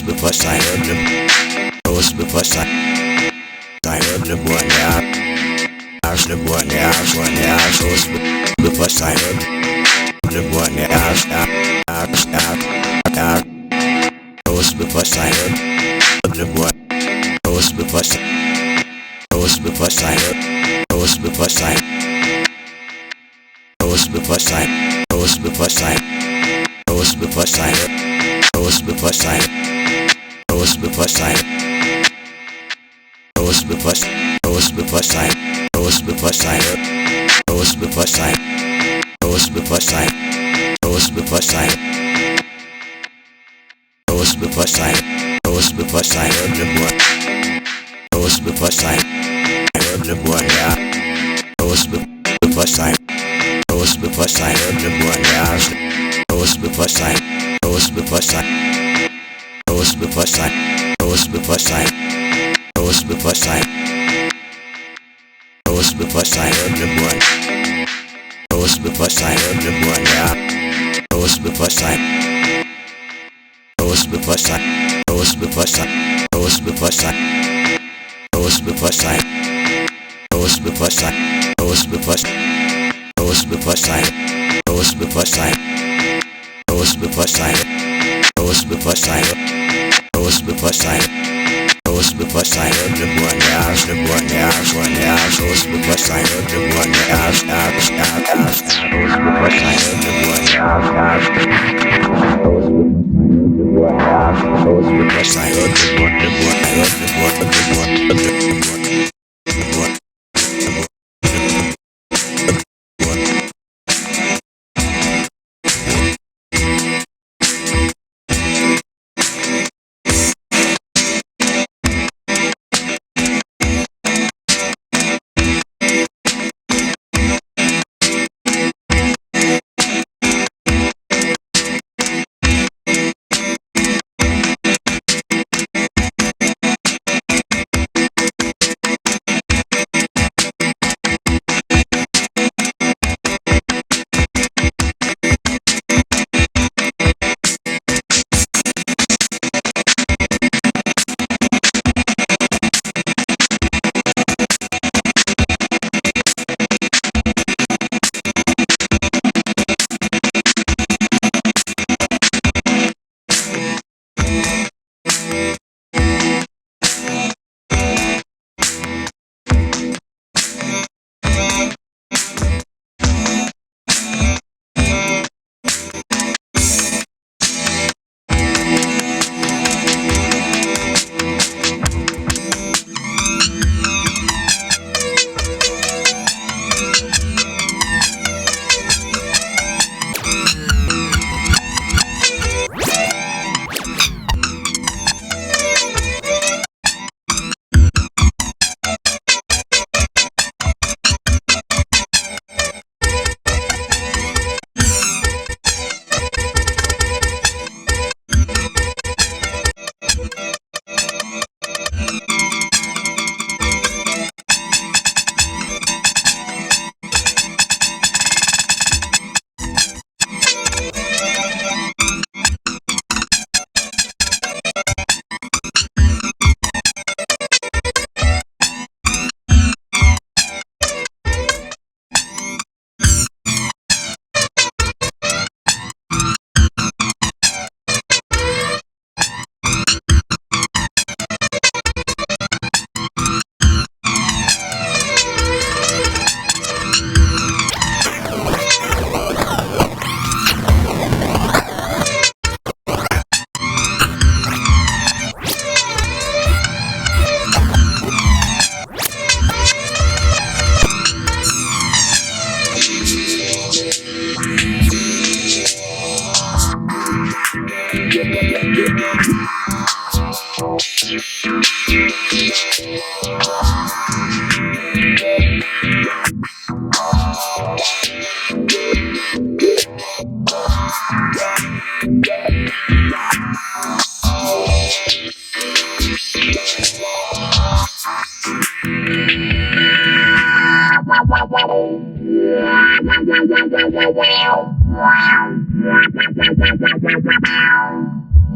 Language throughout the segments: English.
before I heard them. Before I heard them one out. House the one house, before I heard them one house, before I heard them one. Before I heard. Before I before I before I before I before I before I before I heard them one. Before I heard them one. Yeah. Before I heard them one. Yeah. Before I before I before I before I before I heard them one. Before I heard them one. Yeah. Before I before I before I before I before I before I before I heard them one house, them one house, one house. Before I heard them one house, house. Before I heard them one house, house. Before I heard them one,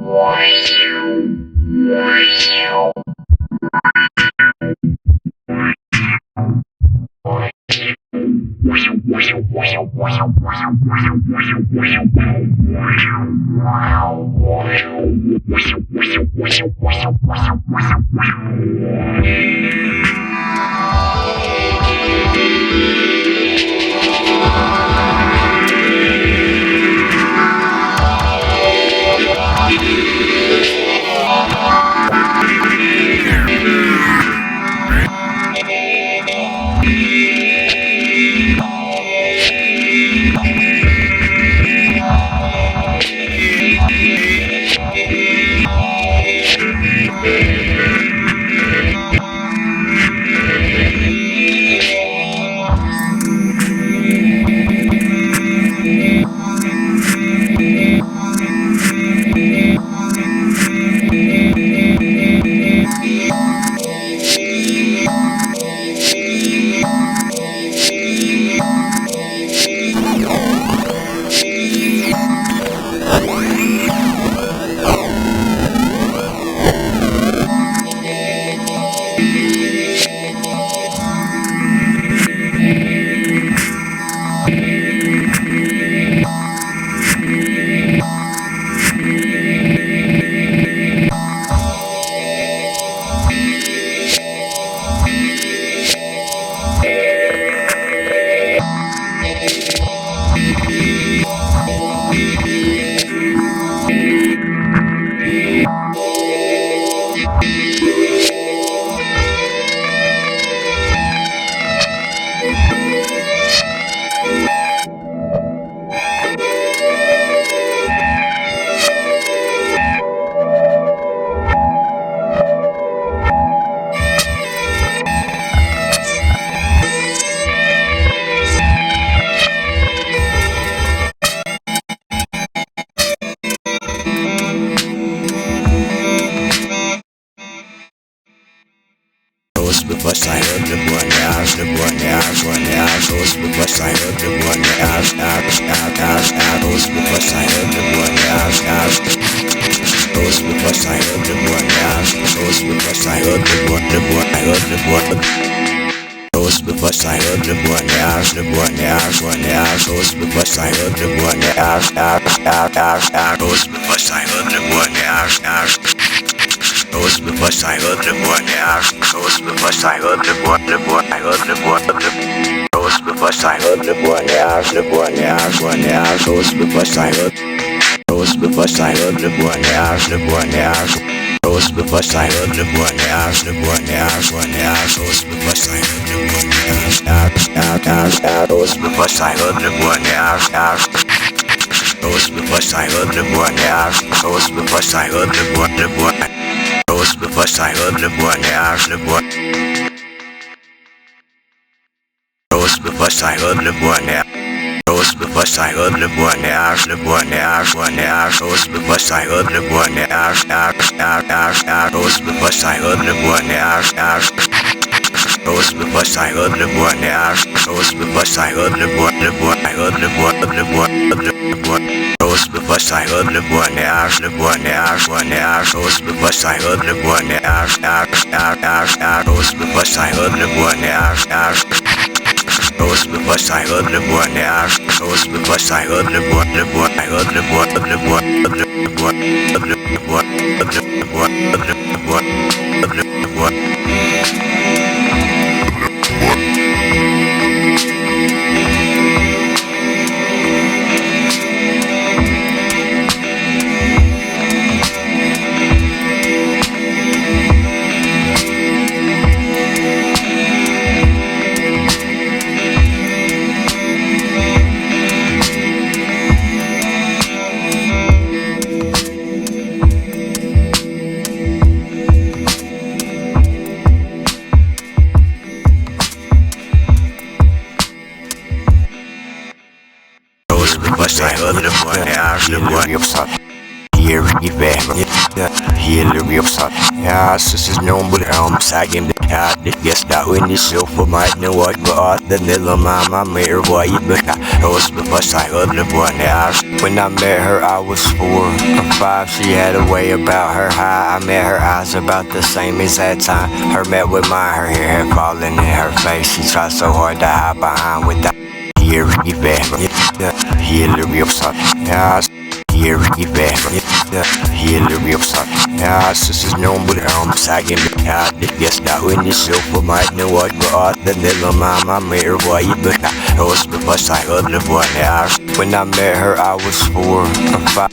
Wow. Before I heard the one house, the one house, one house. Before I heard the one house, house. Before I heard the one house, house. Before I heard the one house, before I heard the one, I heard the one. Before I heard the one house, one house. Before I heard the one house, Before I heard the one house. Before I heard the one house, before I heard the one, I heard the one. Before I heard the one house, one house. Before I heard, before I heard the one house, one house. Before I heard the one house, one house. Before I heard the one house, Before I heard the one house, Before I heard the one house, before I heard the one. Before I heard the one house, Before I heard the one house, before I heard the one house, Before I heard the one house, Before I heard the one house, Before I heard the one house, before I heard the one, I heard the one, Before I heard the one house, Before I heard the one house, Before I heard the one house, Before I heard the one house, before I heard the one, I heard the one. Before I heard the one house, the one uppsatt. Here I vägen, hela uppsatt. Ja, så någon borde om sägen det här. Det gästa under så för mig nu vad på the little mama mer vad I börja. Before I heard the one house. When I met her I was 4 or 5. She had a way about her high. I met her eyes about the same as that time. Her met with mine, her hair had fallen in her face. She tried so hard to hide behind with that. Here we back. Here we upside. Yes. Here we back. Here we upside. Yes. This is no but second. Yeah. Yes. That when you show for my new what but the little mama made her white but I was because I heard the one. Yes. When I met her, I was 4 or 5.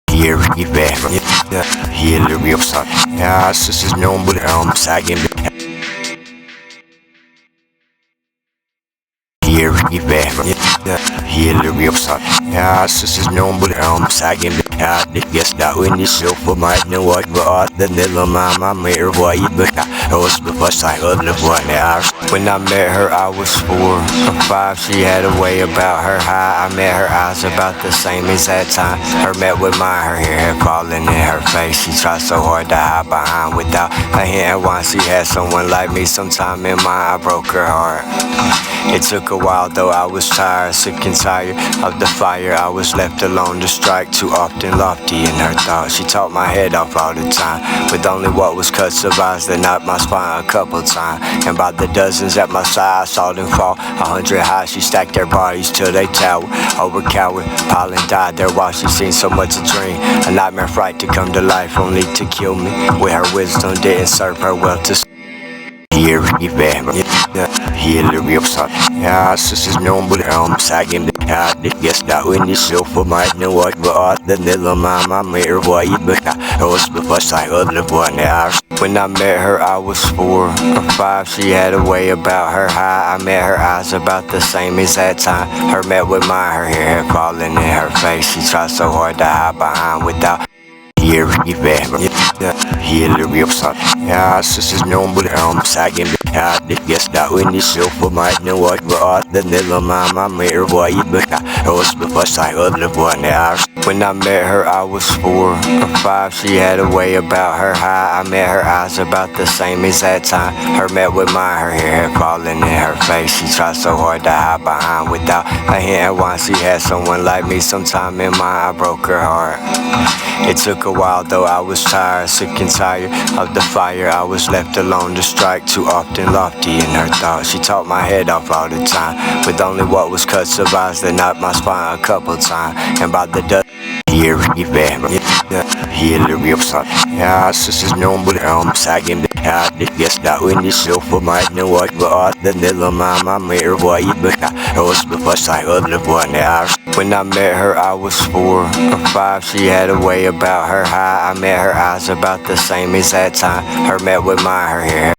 Here we back. Here we upside. Yes. This is no but second. Here we back. Here we upside. Yes. This is no but second. Yes. That when you show for my new what but the little mama made her white but I was because I heard the one. Yes. When I met her, I was 4 or 5. She had a way about her high. I met her eyes about the same as that time. Her met with mine, her hair had fallen in her face. She tried so hard to hide behind without a hint at why she had someone like me. Sometime in mine, I broke her heart. It took a while though, I was tired, sick and tired of the fire. I was left alone to strike, too often lofty in her thoughts. She talked my head off all the time, with only what was cut survives that knocked my spine a couple times. And by the dozens at my side, I saw them fall 100 high. She stacked their bodies till they towered, overcowered. Pollen died there while she seen so much a dream, a nightmare fright to come to life, only to kill me. With her wisdom didn't serve her well to here we back. Here we upside. Yes, this is no but second. Yes, that when you show for my new what but the little mama made her white but I was because I heard the one. Yes. When I met her, I was 4 or 5. She had a way about her high. I met her eyes about the same as that time. Her met with mine, her hair had fallen in her face. She tried so hard to hide behind without. Here we back. Here we upside. Yes, this is no but second. Yes, that when you show for my new what but the little mama made her white but I was because I heard the one. Yes. When I met her, I was 4 or 5. She had a way about her high. I met her eyes about the same as that time. Her met with mine, her hair had fallen in her face. She tried so hard to hide behind without a hint at why she had someone like me. Sometime in mine, I broke her heart. It took a while though, I was tired, sick and tired of the fire. I was left alone to strike, too often lofty in her thoughts. She talked my head off all the time, with only what was cut survives that knocked my spine a couple times. And by the dust, here we back. Here we upside. Yes, this is no but second. Yes, that when you show for my new what but the little mama made her white but I was because I heard the one. Yes. When I met her, I was 4 or 5. She had a way about her high. I met her eyes about the same as that time. Her met with mine, her hair.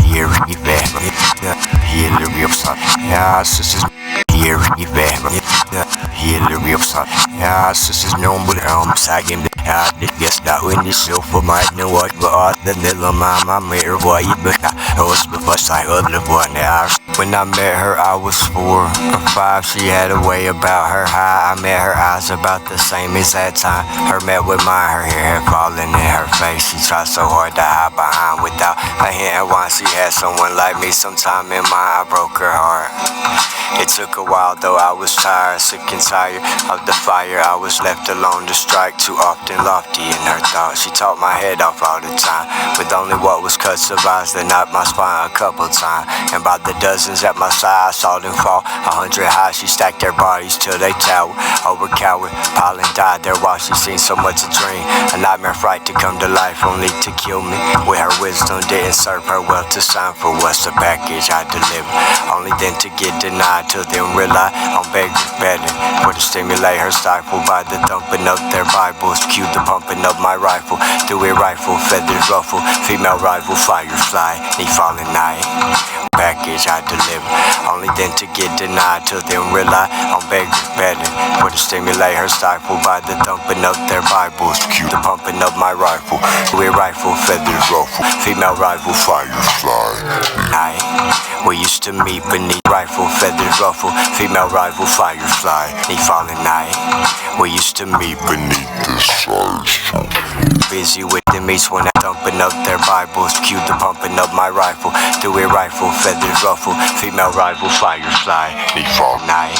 Here we back. Here we upside. Yes, this is here we back. Here we upside. Yes, this is no but second. Yes, that when you show for my new what but the little mama made her white but I was because I heard the one. Yes. When I met her, I was 4 or 5. She had a way about her high. I met her eyes about the same as that time. Her met with mine, her hair had fallen in her face. She tried so hard to hide behind without a hint at why she had someone like me. Sometime in mine, I broke her heart. It took a while though, I was tired, sick and tired of the fire. I was left alone to strike, too often lofty in her thoughts. She talked my head off all the time, with only what was cut survives that knocked my spine a couple times. And by the dozens at my side, I saw them fall 100 high. She stacked their bodies till they towered, overcowered. Pollen died there while she seen so much a dream, a nightmare fright to come to life, only to kill me. With her wisdom didn't serve her well to sign for what's the package I deliver, only then to get denied. Till then rely on begging better, for to stimulate her stifle by the thumping of their Bibles. Cue the pumping of my rifle, through a rifle, feathers ruffle, female rival, FireFly, knee falling night. Package I deliver, only then to get denied. Till then rely on begging better, for to stimulate her stifle by the thumping of their Bibles. Cue the pumping of my rifle, through a rifle, feathers ruffle, female rival, FireFly. Night, we used to meet beneath rifle, feathers ruffle, female rival, FireFly, knee falling night. We used to meet beneath the stars. Busy with them each when I thumping up their Bibles. Cue the pumping of my rifle. rifle, do it rifle, feathers ruffle, female rival, FireFly, default night.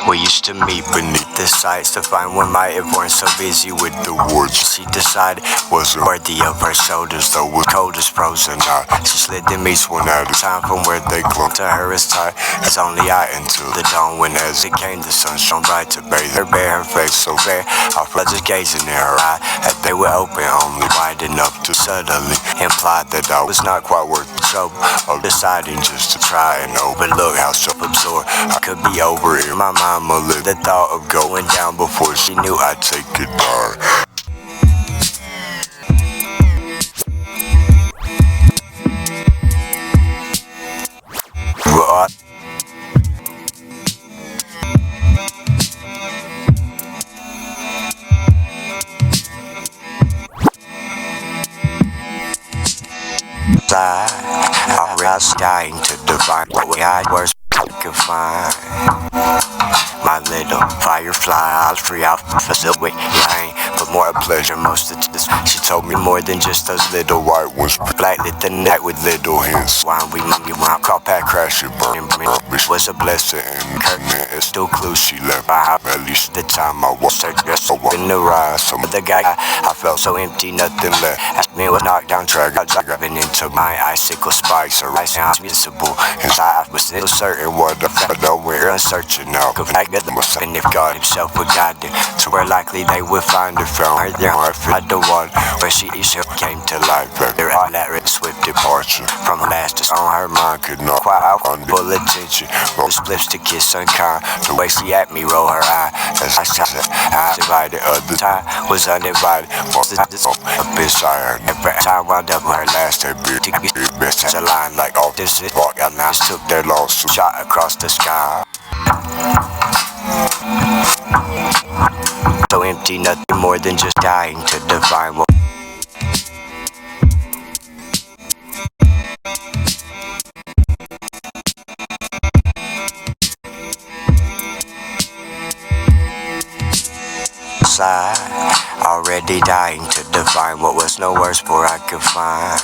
We used to meet beneath the sights to find one might have weren't so busy with the woods. She decided wasn't worthy of her shoulders, though was cold as frozen out. She slid them each one at a time from where they clung to her as tight as only I until the dawn when as it came the sun shone bright to bathe her bare, her face so fair. I felt just gazing in her eye as they were open only wide enough to subtly imply that I was not quite worth the trouble of deciding just to try and overlook how self-absorbed I could be over it. My mama lived the thought of going down before she knew I'd take it dark. I was dying to define what I was could find. My little FireFly, I was free out for silhouette pain, but more a pleasure most of this. She told me more than just those little white ones. Black lit the night with little hints. Why we money when caught that crash and burning. Which was a blessing and curtain. It's still clues she left behind. At least the time I watched her dress so in the ride. Some of the guy I felt so empty, nothing left. Asked me what knocked down track. I driving into my icicle spikes. Her ice sounds miserable. Inside I was still certain what I found. Nowhere I'm searching out. And if God himself would guide them to where likely they would find her, found her there or at the one where she came to life. Their elaborate swift departure from last to on her mind could not quite out on full attention. Roll spliffs to kiss unkind. The way she at me roll her eye as I shot her eye divided. Other time was undivided. Most of this up inside her. Every time wound up with her last her beard to get best as a line like all this walk out now took their loss shot across the sky. So empty, nothing more than just dying to define what already dying to define what was no words for I could find.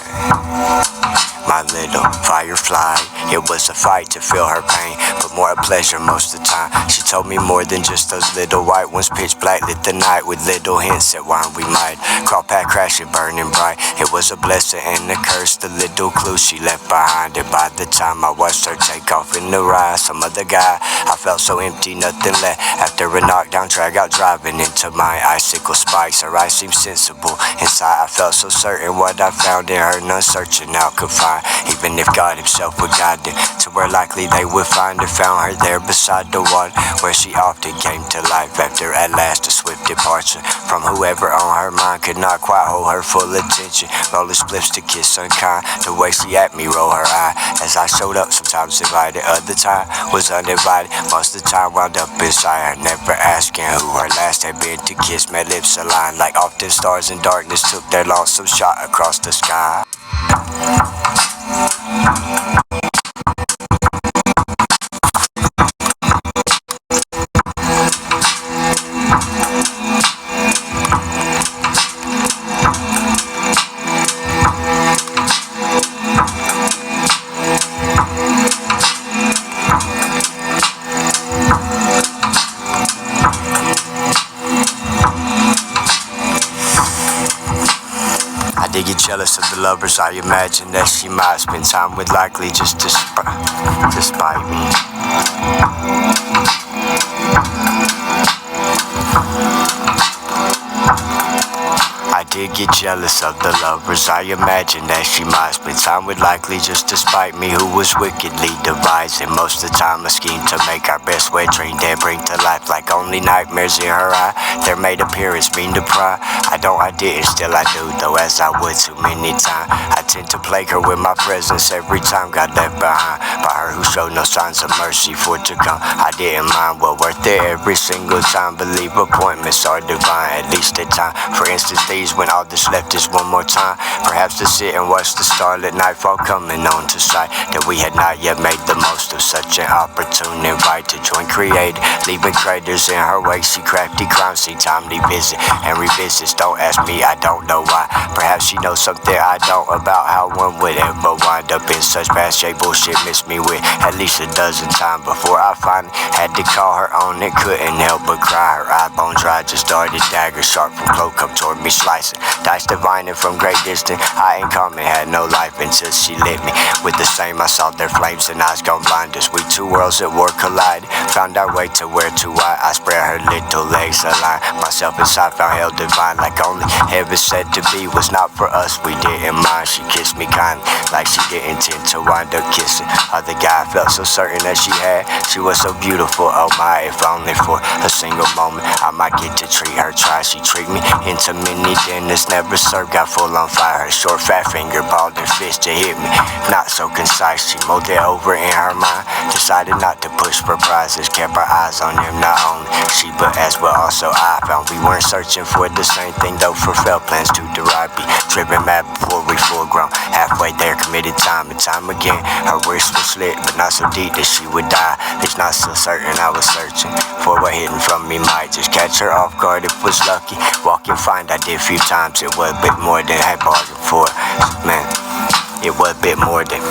My little FireFly, it was a fight to feel her pain, but more a pleasure most of the time. She told me more than just those little white ones. Pitch black lit the night with little hints at why we might crawl past crashing, burning bright. It was a blessing and a curse, the little clues she left behind. And by the time I watched her take off in the ride, some other guy, I felt so empty, nothing left. After a knockdown track out driving into my icicle spikes, her eyes seemed sensible. Inside I felt so certain what I found in her, none searching out could find. Even if God himself would guide them to where likely they would find her, found her there beside the one where she often came to life. After at last a swift departure from whoever on her mind could not quite hold her full attention. Rolling spliffs to kiss unkind. The way she at me roll her eye as I showed up, sometimes invited, other time was uninvited. Most of the time wound up inside her, never asking who her last had been to kiss. Met lips aligned like often stars in darkness took their lonesome shot across the sky. I did get jealous of the lovers I imagine that she might spend time with, likely just to spite me. I did get jealous of the lovers I imagined that she might spend time with, likely just to spite me, who was wickedly devising most of the time a scheme to make our best wet dream dead bring to life like only nightmares in her eye. Their made appearance mean to pry. I didn't, still I do, though as I would too many times. I tend to plague her with my presence every time got left behind by her who showed no signs of mercy for to come. I didn't mind, well worth it every single time. Believe appointments are divine, at least at time. For instance, these when when all that's left is one more time, perhaps to sit and watch the starlit nightfall coming on to sight, that we had not yet made the most of such an opportune invite to join creator, leaving craters in her wake. She crafty crime scene, timely visit and revisits. Don't ask me, I don't know why. Perhaps she knows something I don't about how one would ever wind up in such bad shape. Bullshit missed me with at least a dozen times before I finally had to call her on it. Couldn't help but cry. Her eye bone dry, just darted dagger sharp from cloak up toward me, slicing dice divining from great distance. I ain't calm and had no life until she lit me with the same. I saw their flames and eyes gone blind us. We two worlds at war collide. Found our way to where to why I spread her little legs align. Myself inside found hell divine, like only heaven said to be was not for us. We didn't mind. She kissed me kindly, like she didn't intend to wind up kissing other guy. I felt so certain that she had. She was so beautiful. Oh my, if only for a single moment I might get to treat her. Try she treat me into many dinners never served. Got full on fire. Her short fat finger balled her fist to hit me. Not so concise. She mulled it over in her mind. Decided not to push for prizes. Kept her eyes on him. Not only she but as well also I found we weren't searching for the same thing though. For failed plans to derive be driven mad before we full grown. Halfway there committed time and time again. Her wrist was slit but not so deep that she would die. It's not so certain I was searching for what hidden from me might just catch her off guard if was lucky. Walk and find I did a few times. It was a bit more than I bargained for. Man, it was a bit more than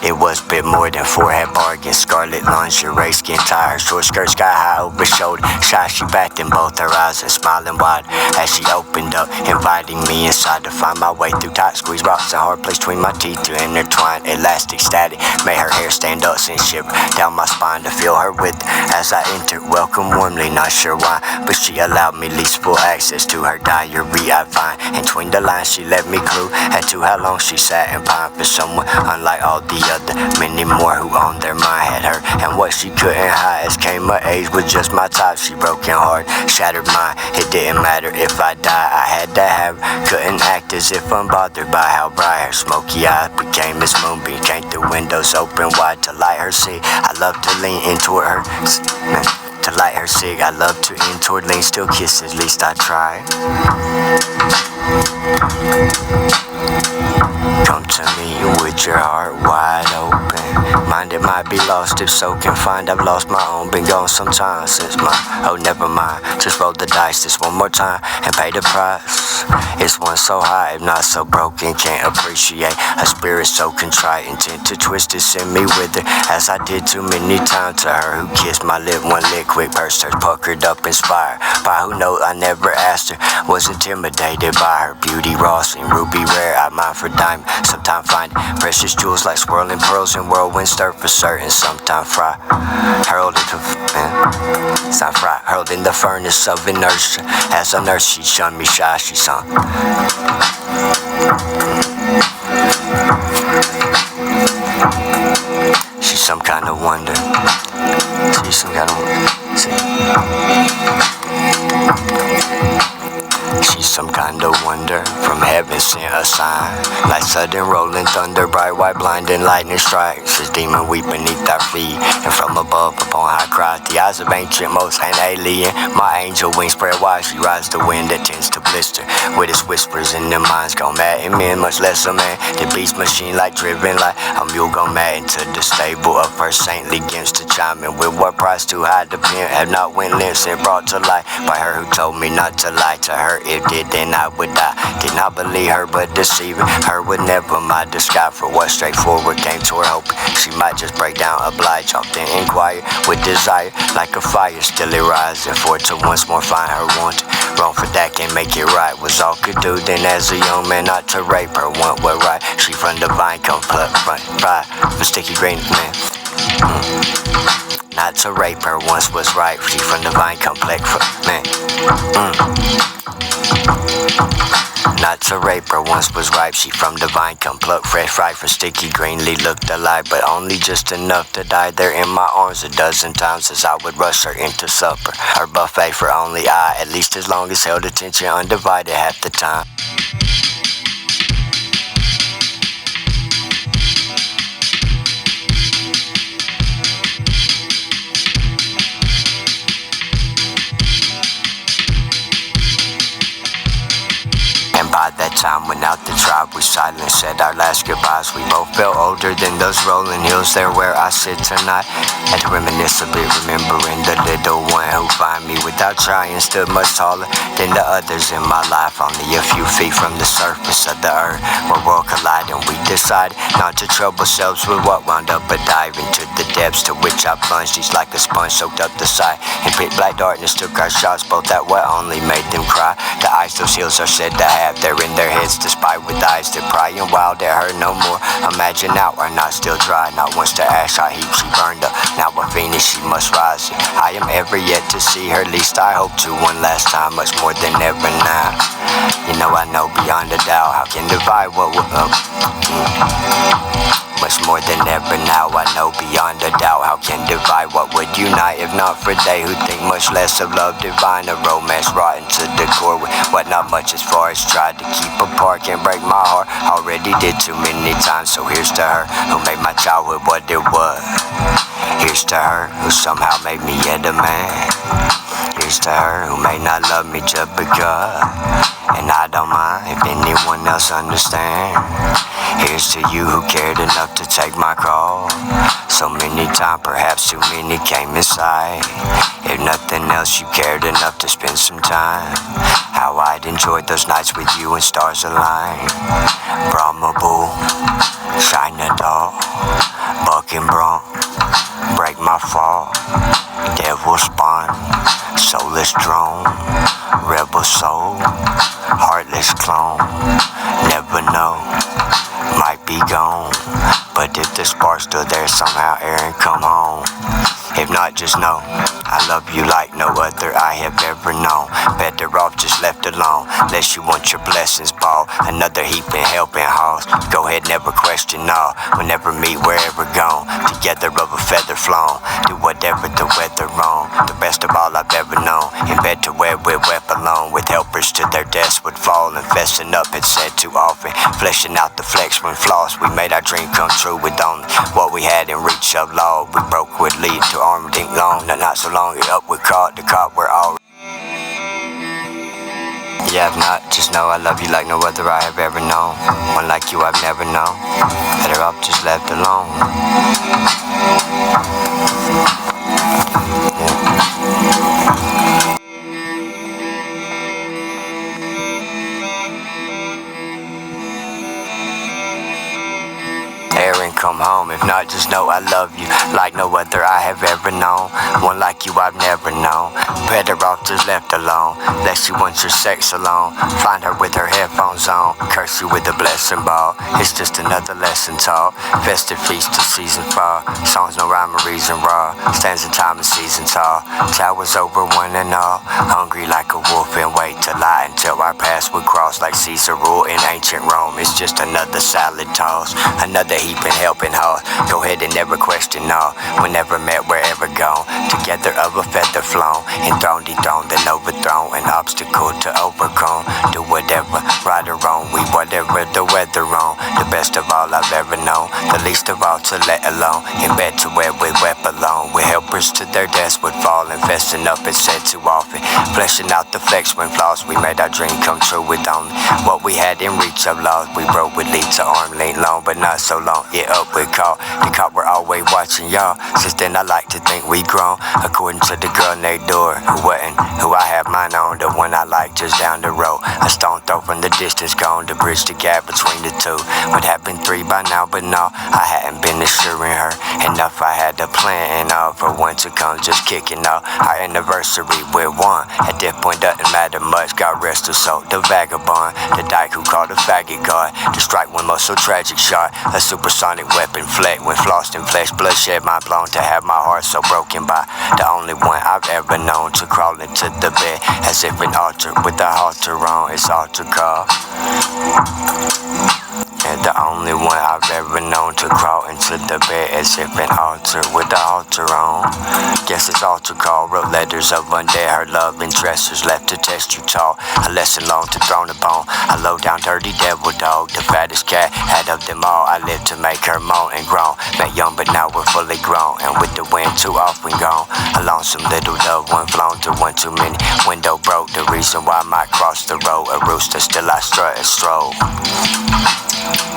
it was a bit more than four had bargained. Scarlet lingerie, skin tight, her short skirt sky high over shoulder. Shy, she backed in both her eyes and smiling wide as she opened up, inviting me inside to find my way through tight squeeze rocks and hard place between my teeth to intertwine. Elastic static made her hair stand up and shiver down my spine to feel her with as I entered. Welcome warmly, not sure why, but she allowed me least full access to her diary. I find and between the lines she let me clue as to how long she sat and pined for someone unlike all the other many more who on their mind had her. And what she couldn't hide as came her age was just my type. She broken heart, shattered mind. It didn't matter if I died, I had to have her. Couldn't act as if unbothered by how bright her smoky eyes became as moonbeam. Came through windows open wide to light her see. I love to lean in toward her. To light her cig, I love to end toward lean, still kiss, at least I try. Come to me with your heart wide open. Mind it might be lost, if so can find I've lost my own. Been gone some time since my, oh never mind. Just roll the dice this one more time and pay the price. It's one so high, if not so broken, can't appreciate a spirit so contrite, intent to twist it, send me with her as I did too many times to her who kissed my lip. One lick, quick purse search, puckered up, inspired by who knows I never asked her. Was intimidated by her beauty, raw and ruby rare. I mine for diamond, sometimes find precious jewels like swirling pearls and whirlwind stir for certain. Sometimes fry, hurled into it's not fry, hurled in the furnace of inertia. As a nurse, she shunned me shy, she sung. She's some kind of wonder. She's some kind of wonder. She's some kind of wonder, from heaven sent a sign, like sudden rolling thunder, bright white blinding lightning strikes, as demon weep beneath our feet, and from above upon high cries, the eyes of ancient most an alien. My angel wings spread wide, she rides the wind that tends to blister, with its whispers in their minds gone mad, and men much less a man, the beast machine like driven like a mule gone mad into the stable of her saintly gifts to chime in with what price too high to pin, have not went lips and brought to light by her who told me not to lie to her. If did, then I would die. Did not believe her, but deceiving her would never my disguise for what straightforward came to her hope. She might just break down, oblige, often inquire with desire, like a fire still it rising, for to once more find her wanted. Wrong for that, can't make it right. Was all could do then as a young man not to rape her. Want what right? She from divine, come pluck, front, fire for sticky green man. Not to rape her once was right. She from divine, complex man. Not to rape her once was ripe. She from divine, come pluck fresh fried for sticky greenly looked alive, but only just enough to die there in my arms a dozen times as I would rush her into supper. Her buffet for only I, at least as long as held attention undivided half the time. time went out the tribe, we silently said our last goodbyes. We both felt older than those rolling hills there where I sit tonight. Had to reminisce a bit, remembering the little one who find me without trying stood much taller than the others in my life. Only a few feet from the surface of the earth, where world collide, and we decided not to trouble ourselves with what wound up a dive into the depths to which I plunged. Each like a sponge soaked up the sight, and pitch black darkness took our shots, both at what only made them cry. The eyes those hills are said to have, they're in their heads despite with eyes that pry and wild that hurt no more. Imagine now our not still dry, not once the ash I heap she burned up. Now a phoenix she must rise. I am ever yet to see her, least I hope to one last time, much more than ever now. You know I know beyond a doubt how can divide what we're up. Much more than ever now, I know beyond a doubt how can divide what would unite, if not for they who think much less of love divine. A romance rotten to the core with what not much as far as tried to keep apart. Can't break my heart, already did too many times. So here's to her who made my childhood what it was. Here's to her who somehow made me yet a man. Here's to her who may not love me just because, and I don't mind if anyone else understands. Here's to you who cared enough to take my call. So many times, perhaps too many came inside. If nothing else, you cared enough to spend some time. How I'd enjoyed those nights with you and stars aligned. Brahma Bull, China Doll, Buck and Bronx, break my fall. Devil spawn, soulless drone, rebel soul, heartless clone. Never know, might be gone. But if the spark's still there, somehow Aaron come home. If not, just know I love you like no other I have ever known. Better off just left alone, unless you want your blessings ball. Another heaping helping halls. Go ahead, never question all. Whenever meet, wherever gone, together of a feather flown. Do whatever the weather wrong. The best of all I've ever known. In bed to where we're wept alone, with helpers to their deaths would fall. And fessing up, it's said too often, fleshing out the flex when floss. We made our dream come true with only what we had in reach of law. We broke would lead to arm dink long, not so long it up with caught. The caught we're all. Yeah, if not, just know I love you like no other I have ever known. One like you I've never known. Better off just left alone. Aaron, come home. If not, just know I love you like no other I have ever known. One like you I've never known. Better off just left alone, unless you want your sex alone. Find her with her headphones on, curse you with a blessing ball. It's just another lesson taught. Festive feast to season fall. Songs no rhyme or reason raw. Stands in time and season tall. Towers over one and all. Hungry like a wolf and wait to lie until our paths would cross like Caesar ruled in ancient Rome. It's just another salad toss, another heaping helping haul. Go ahead and never question all. Whenever met, wherever gone, together of a feather flown. Enthroned, dethroned, and overthrown. An obstacle to overcome. Do whatever, right or wrong. We whatever the weather on. The best of all I've ever known. The least of all to let alone. In bed to where we wept alone. With helpers to their deaths would fall. And fessing up, it's said too often. Fleshing out the flex when flaws. We made our dream come true with only what we had in reach of laws. We broke would lead to arm length long, but not so long. Yeah, up with call. The cop were always watching y'all. Since then I like to think we grown. According to the girl next door, who wasn't who I have mine on. The one I like just down the road. A stone throw from the distance gone to bridge the gap between the two. Would have been 3 by now, but no, I hadn't been assuring her enough. I had to plan for one to come just kicking off our anniversary with one. At that point doesn't matter much. God rest her soul, the vagabond, the dyke who called a faggot god. The strike one most so tragic shot. A supersonic weapon fled when flossed in flesh, bloodshed mind blown. To have my heart so broken by the only one I've ever known to crawl into the bed as if an altar with the halter on. It's altar call. And the only one I've ever known to crawl into the bed as if an altar with the altar on. Guess it's altar call. Wrote letters of undead, her love and dressers left to test you tall. A lesson long to throw the bone. A low down dirty devil dog, the fattest cat had of them all. I lived to make her moan and groan. Met young but now we're fully grown, and with the wind too often gone. A lonesome little dove, one flown to one too many. Window broke, the reason why I might cross the road. A rooster still I strut and stroll.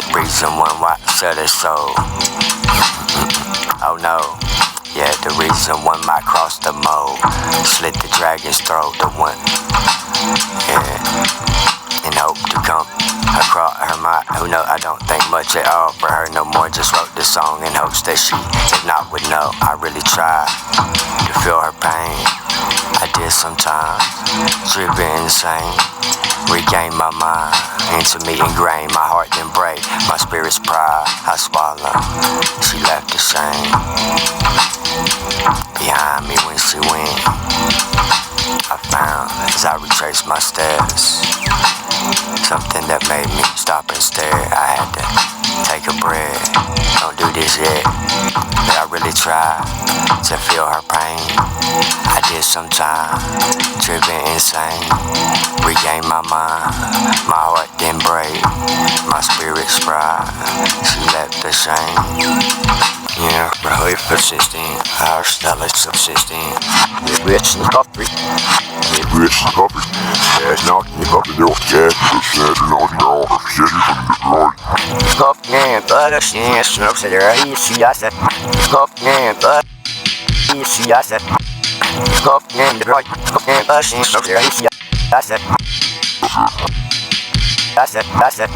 The reason why I said it so. Oh no. Yeah, the reason one might cross the mold. Slit the dragon's throat, the one. Yeah, and hope to come across her mind. Who knows, I don't think much at all for her no more. Just wrote the song in hopes that she, if not, would know. I really tried to feel her pain. I did sometimes, driven insane. Regain my mind, into me ingrained. My heart then break, my spirit's pride I swallow. She left the same behind me when she went. I found, as I retraced my steps, something that made me stop and stare. I had to take a breath. Don't do this yet, but I really tried to feel her pain. I did sometimes, driven insane. Regain my mind, my heart then break, my spirit's pride. She left the shame. Yeah, really persistent, our style is subsistent. Get rich and coffee. Get rich and coffee. Cash knocking you up in your cash. Cash knocking you off. Cash knocking coffee and butter. Yes, no, say there. You see, I said. Coffee and butter. You see, I said. Coffee and butter. Coffee and butter. No, say there. You see, I said. I said.